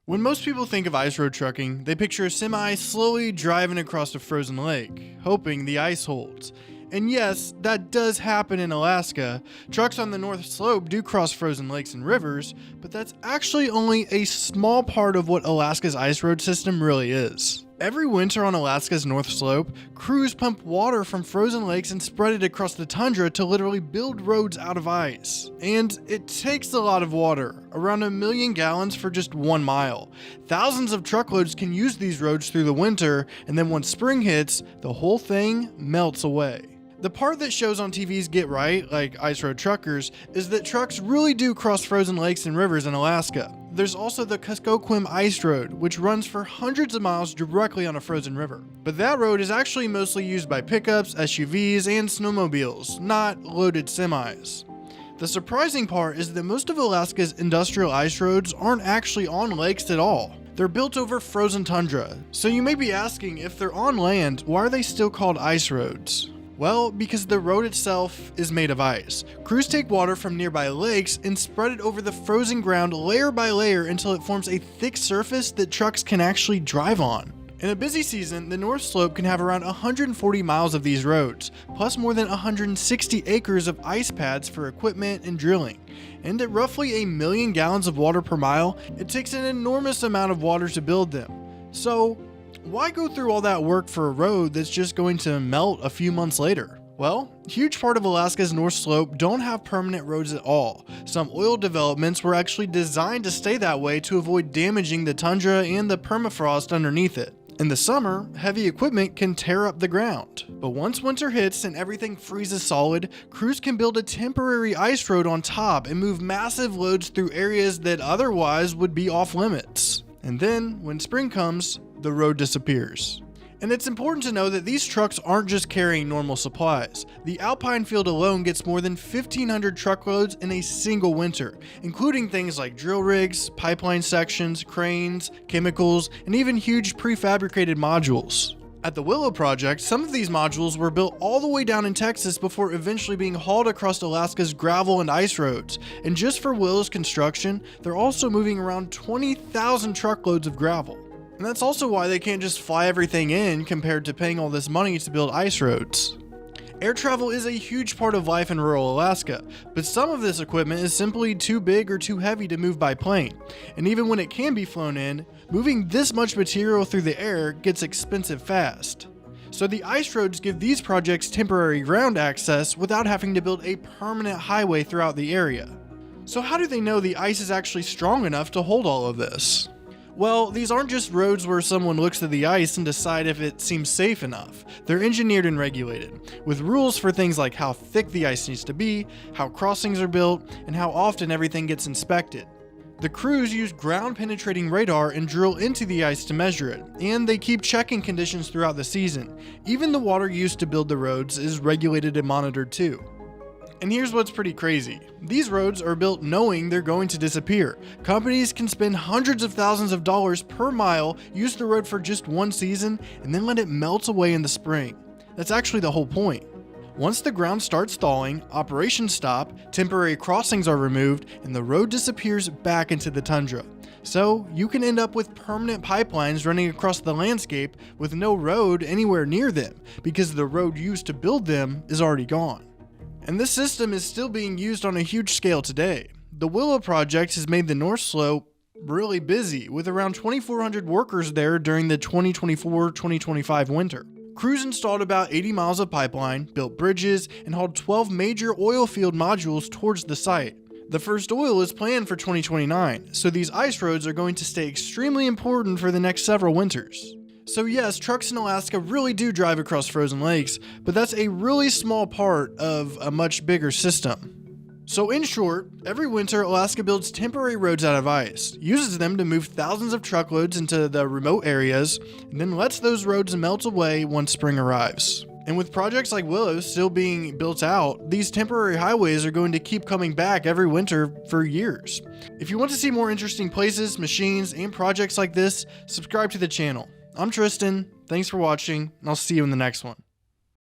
When most people think of ice road trucking, they picture a semi slowly driving across a frozen lake, hoping the ice holds. And yes, that does happen in Alaska. Trucks on the North Slope do cross frozen lakes and rivers, but that's actually only a small part of what Alaska's ice road system really is. Every winter on Alaska's North Slope, crews pump water from frozen lakes and spread it across the tundra to literally build roads out of ice. And it takes a lot of water, around 1 million gallons for just 1 mile. Thousands of truckloads can use these roads through the winter, and then once spring hits, the whole thing melts away. The part that shows on TV's Get Right, like Ice Road Truckers, is that trucks really do cross frozen lakes and rivers in Alaska. There's also the Kuskokwim Ice Road, which runs for hundreds of miles directly on a frozen river. But that road is actually mostly used by pickups, SUVs, and snowmobiles, not loaded semis. The surprising part is that most of Alaska's industrial ice roads aren't actually on lakes at all. They're built over frozen tundra. So you may be asking, if they're on land, why are they still called ice roads? Well, because the road itself is made of ice. Crews take water from nearby lakes and spread it over the frozen ground layer by layer until it forms a thick surface that trucks can actually drive on. In a busy season, the North Slope can have around 140 miles of these roads, plus more than 160 acres of ice pads for equipment and drilling. And at roughly 1 million gallons of water per mile, it takes an enormous amount of water to build them. So, why go through all that work for a road that's just going to melt a few months later? Well, huge part of Alaska's North Slope don't have permanent roads at all. Some oil developments were actually designed to stay that way to avoid damaging the tundra and the permafrost underneath it. In the summer, heavy equipment can tear up the ground. But once winter hits and everything freezes solid, crews can build a temporary ice road on top and move massive loads through areas that otherwise would be off limits. And then, when spring comes, the road disappears. And it's important to know that these trucks aren't just carrying normal supplies. The Alpine field alone gets more than 1,500 truckloads in a single winter, including things like drill rigs, pipeline sections, cranes, chemicals, and even huge prefabricated modules. At the Willow project, some of these modules were built all the way down in Texas before eventually being hauled across Alaska's gravel and ice roads. And just for Willow's construction, they're also moving around 20,000 truckloads of gravel. And that's also why they can't just fly everything in compared to paying all this money to build ice roads. Air travel is a huge part of life in rural Alaska, but some of this equipment is simply too big or too heavy to move by plane. And even when it can be flown in, moving this much material through the air gets expensive fast. So the ice roads give these projects temporary ground access without having to build a permanent highway throughout the area. So how do they know the ice is actually strong enough to hold all of this? Well, these aren't just roads where someone looks at the ice and decide if it seems safe enough. They're engineered and regulated, with rules for things like how thick the ice needs to be, how crossings are built, and how often everything gets inspected. The crews use ground-penetrating radar and drill into the ice to measure it, and they keep checking conditions throughout the season. Even the water used to build the roads is regulated and monitored too. And here's what's pretty crazy. These roads are built knowing they're going to disappear. Companies can spend hundreds of thousands of dollars per mile, use the road for just one season, and then let it melt away in the spring. That's actually the whole point. Once the ground starts thawing, operations stop, temporary crossings are removed, and the road disappears back into the tundra. So you can end up with permanent pipelines running across the landscape with no road anywhere near them, because the road used to build them is already gone. And this system is still being used on a huge scale today. The Willow project has made the North Slope really busy, with around 2,400 workers there during the 2024-2025 winter. Crews installed about 80 miles of pipeline, built bridges, and hauled 12 major oil field modules towards the site. The first oil is planned for 2029, so these ice roads are going to stay extremely important for the next several winters. So yes, trucks in Alaska really do drive across frozen lakes, but that's a really small part of a much bigger system. So in short, every winter Alaska builds temporary roads out of ice, uses them to move thousands of truckloads into the remote areas, and then lets those roads melt away once spring arrives. And with projects like Willow still being built out, these temporary highways are going to keep coming back every winter for years. If you want to see more interesting places, machines, and projects like this, subscribe to the channel. I'm Tristan, thanks for watching, and I'll see you in the next one.